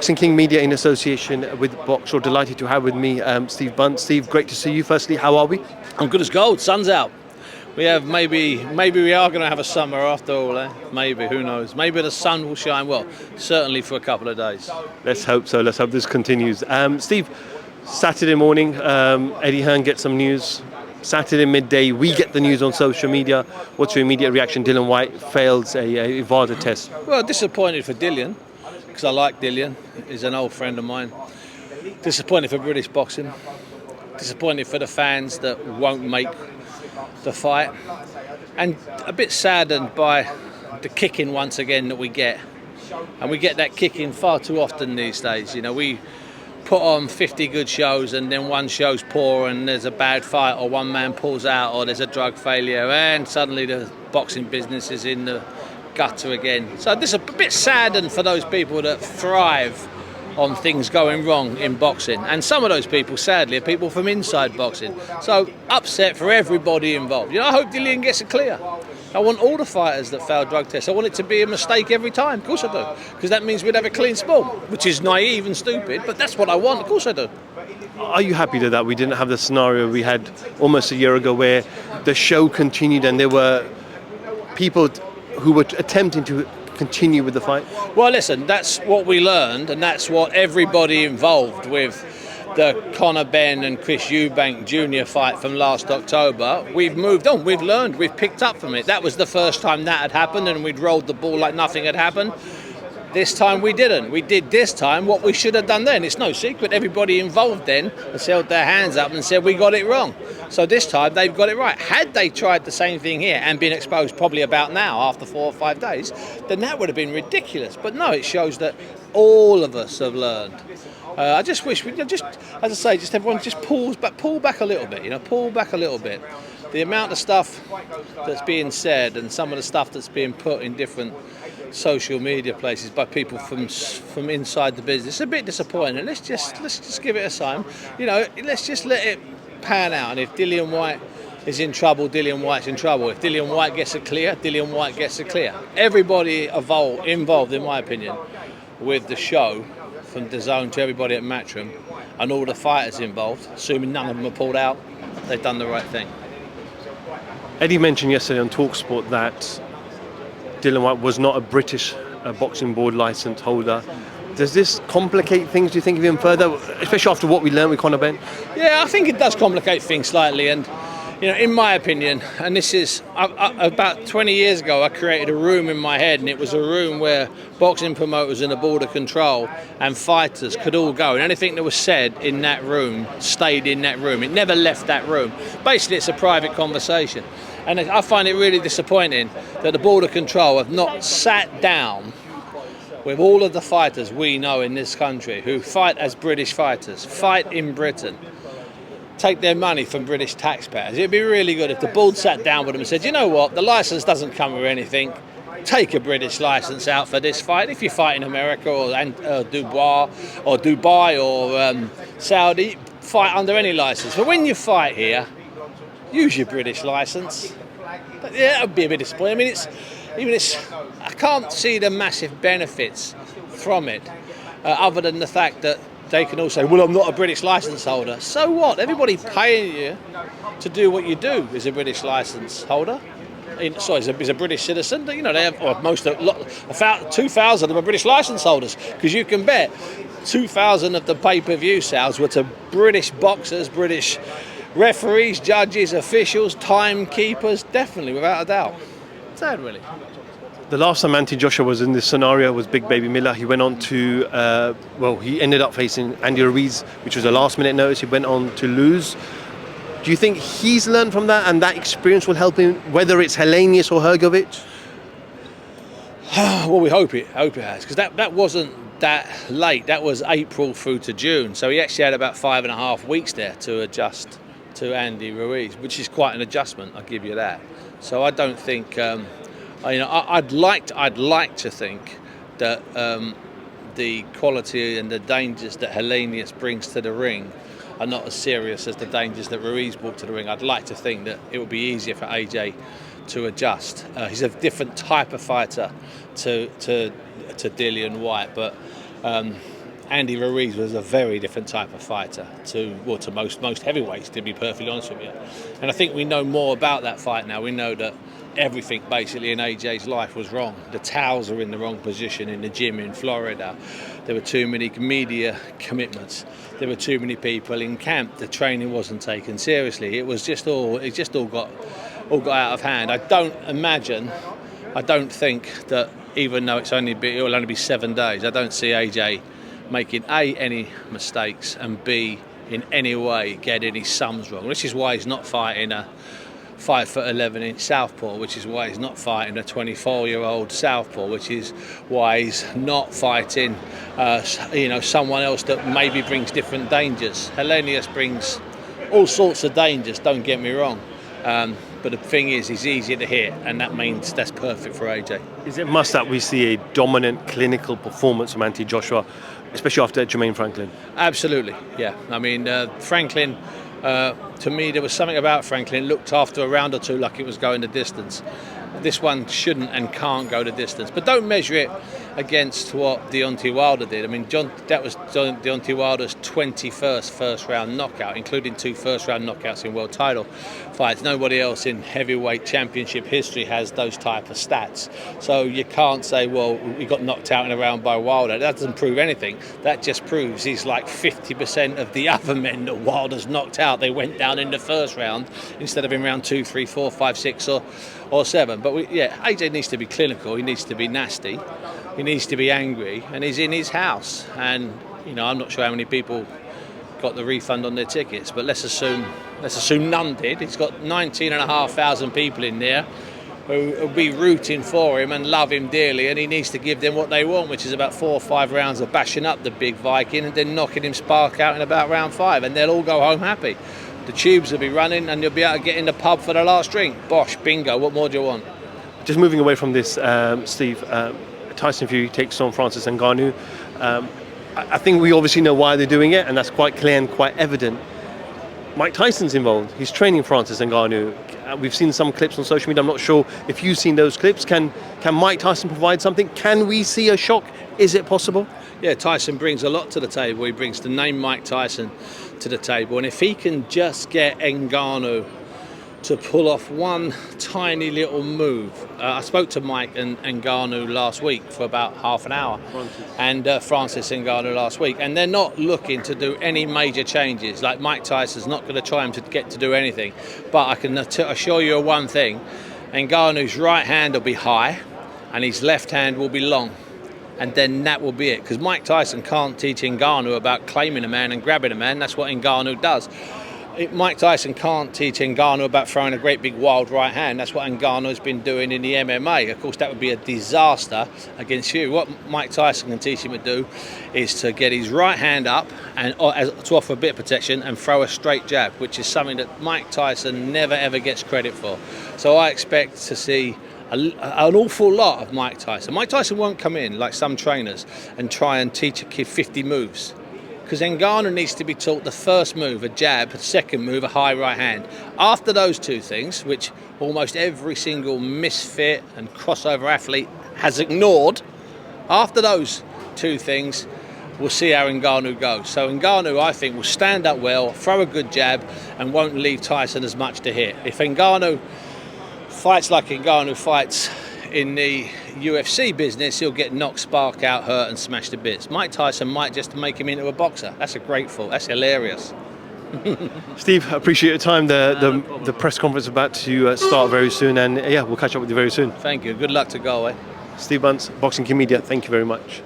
Boxing King Media in association with Box. We're delighted to have with me Steve Bunce. Steve, great to see you. Firstly, how are we? I'm good as gold. Sun's out. We have maybe we are going to have a summer after all. Maybe, who knows? Maybe the sun will shine. Well, certainly for a couple of days. Let's hope so. Let's hope this continues. Steve, Saturday morning, Eddie Hearn gets some news. Saturday midday, we get the news on social media. What's your immediate reaction? Dillian Whyte fails a VADA test. Well, disappointed for Dillian, because I like Dillian. He's an old friend of mine. Disappointed for British boxing. Disappointed for the fans that won't make the fight. And a bit saddened by the kicking once again that we get. And we get that kicking far too often these days. You know, we put on 50 good shows and then one show's poor and there's a bad fight, or one man pulls out, or there's a drug failure, and suddenly the boxing business is in the gutter again. So this is a bit saddened for those people that thrive on things going wrong in boxing, and some of those people sadly are people from inside boxing. So upset for everybody involved. You know, I hope Dillian gets it clear. I want all the fighters that fail drug tests, I want it to be a mistake every time. Of course I do, because that means we'd have a clean sport, which is naive and stupid, but that's what I want. Of course I do. Are you happy that we didn't have the scenario we had almost a year ago, where the show continued and there were people who were attempting to continue with the fight? Well, listen, that's what we learned, and that's what everybody involved with the Conor Benn and Chris Eubank Jr. fight from last October. We've moved on, we've learned, we've picked up from it. That was the first time that had happened, and we'd rolled the ball like nothing had happened. This time we didn't. We did this time what we should have done then. It's no secret. Everybody involved then has held their hands up and said we got it wrong. So this time they've got it right. Had they tried the same thing here and been exposed probably about now after 4 or 5 days, then that would have been ridiculous. But no, it shows that all of us have learned. I just wish we just, as I say, just everyone just pull back a little bit. You know, pull back a little bit. The amount of stuff that's being said and some of the stuff that's being put in different social media places by people from inside the business, a bit disappointing. Let's just give it a time. You know, let's just let it pan out. And if Dillian Whyte is in trouble, Dillian Whyte's in trouble. If Dillian Whyte gets it clear, Dillian Whyte gets it clear. Everybody involved, in my opinion, with the show, from DAZN to everybody at Matchroom, and all the fighters involved, assuming none of them are pulled out, they've done the right thing. Eddie mentioned yesterday on TalkSport that Dillian Whyte was not a British boxing board licence holder. Does this complicate things, do you think, even further, especially after what we learned with Conor Benn? Yeah, I think it does complicate things slightly, and you know, in my opinion, and this is about 20 years ago, I created a room in my head, and it was a room where boxing promoters and the board of control and fighters could all go, and anything that was said in that room stayed in that room. It never left that room. Basically, it's a private conversation, and I find it really disappointing that the board of control have not sat down with all of the fighters we know in this country who fight as British fighters, fight in Britain, take their money from British taxpayers. It'd be really good if the board sat down with them and said, you know what, the licence doesn't come with anything. Take a British licence out for this fight. If you fight in America or Dubai or Saudi, fight under any licence. But when you fight here, use your British licence. But yeah, that would be a bit disappointing. I mean, I can't see the massive benefits from it, other than the fact that they can all say, well, I'm not a British licence holder. So what? Everybody paying you to do what you do is a British licence holder. Is a British citizen. You know, they have 2,000 of them are British licence holders, because you can bet 2,000 of the pay-per-view sales were to British boxers, British referees, judges, officials, timekeepers, definitely, without a doubt. Sad, really. The last time Anthony Joshua was in this scenario was Big Baby Miller. He went on to, he ended up facing Andy Ruiz, which was a last-minute notice. He went on to lose. Do you think he's learned from that, and that experience will help him, whether it's HELENIUS or Hrgovic? Well, we hope it has, because that wasn't that late. That was April through to June. So he actually had about 5.5 weeks there to adjust to Andy Ruiz, which is quite an adjustment, I'll give you that. So I don't think... I'd like to think that the quality and the dangers that HELENIUS brings to the ring are not as serious as the dangers that Ruiz brought to the ring. I'd like to think that it would be easier for AJ to adjust. He's a different type of fighter to Dillian Whyte, but Andy Ruiz was a very different type of fighter to most heavyweights, to be perfectly honest with you. And I think we know more about that fight now. We know that everything basically in AJ's life was wrong. The towels are in the wrong position in the gym in Florida. There were too many media commitments. There were too many people in camp. The training wasn't taken seriously. It just all got out of hand. I don't think that, even though it will only be 7 days, I don't see AJ making A, any mistakes, and B, in any way get any sums wrong. Which is why he's not fighting a 5'11" southpaw, which is why he's not fighting a 24-year-old southpaw, which is why he's not fighting someone else that maybe brings different dangers. HELENIUS brings all sorts of dangers, don't get me wrong. But the thing is, he's easier to hit, and that means that's perfect for AJ. Is it must that we see a dominant clinical performance from Anthony Joshua, especially after Jermaine Franklin? Absolutely, yeah. I mean, Franklin, to me, there was something about Franklin, looked after a round or two like it was going the distance. This one shouldn't and can't go the distance. But don't measure it against what Deontay Wilder did. I mean, that was Deontay Wilder's 21st first-round knockout, including 2 first-round knockouts in world title fights. Nobody else in heavyweight championship history has those type of stats. So you can't say, well, he got knocked out in a round by Wilder. That doesn't prove anything. That just proves he's like 50% of the other men that Wilder's knocked out. They went down in the first round instead of in round 2, 3, 4, 5, 6 or 7. But AJ needs to be clinical. He needs to be nasty. He needs to be angry, and he's in his house. And I'm not sure how many people got the refund on their tickets, but let's assume none did. He's got 19,500 people in there who will be rooting for him and love him dearly, and he needs to give them what they want, which is about 4 or 5 rounds of bashing up the big Viking and then knocking him spark out in about round 5, and they'll all go home happy. The tubes will be running, and you'll be able to get in the pub for the last drink. Bosh, bingo, what more do you want? Just moving away from this, Steve, Tyson Fury takes on Francis Ngannou. I think we obviously know why they're doing it, and that's quite clear and quite evident. Mike Tyson's involved. He's training Francis Ngannou. We've seen some clips on social media. I'm not sure if you've seen those clips. Can Mike Tyson provide something? Can we see a shock? Is it possible? Yeah, Tyson brings a lot to the table. He brings the name Mike Tyson to the table, and if he can just get Ngannou to pull off one tiny little move. I spoke to Mike and Ngannou last week for about half an hour, and Francis Ngannou last week, and they're not looking to do any major changes. Like, Mike Tyson's not going to try him to get to do anything, but I can assure you one thing: Ngannou's right hand will be high and his left hand will be long, and then that will be it, because Mike Tyson can't teach Ngannou about claiming a man and grabbing a man. That's what Ngannou does. Mike Tyson can't teach Ngannou about throwing a great big wild right hand. That's what Ngannou's been doing in the MMA. Of course, that would be a disaster against Fury. What Mike Tyson can teach him to do is to get his right hand up and to offer a bit of protection and throw a straight jab, which is something that Mike Tyson never ever gets credit for. So I expect to see an awful lot of Mike Tyson. Mike Tyson won't come in like some trainers and try and teach a kid 50 moves. Because Ngannou needs to be taught the first move, a jab, the second move, a high right hand. After those two things, which almost every single misfit and crossover athlete has ignored, after those two things, we'll see how Ngannou goes. So Ngannou, I think, will stand up well, throw a good jab, and won't leave Tyson as much to hit. If Ngannou fights like Ngannou fights in the UFC business, he'll get knocked, spark out, hurt, and smashed to bits. Mike Tyson might just make him into a boxer. That's a great thought. That's hilarious. Steve, I appreciate your time. The press conference is about to start very soon, and we'll catch up with you very soon. Thank you. Good luck to Galway. Steve Bunce, Boxing King Media. Thank you very much.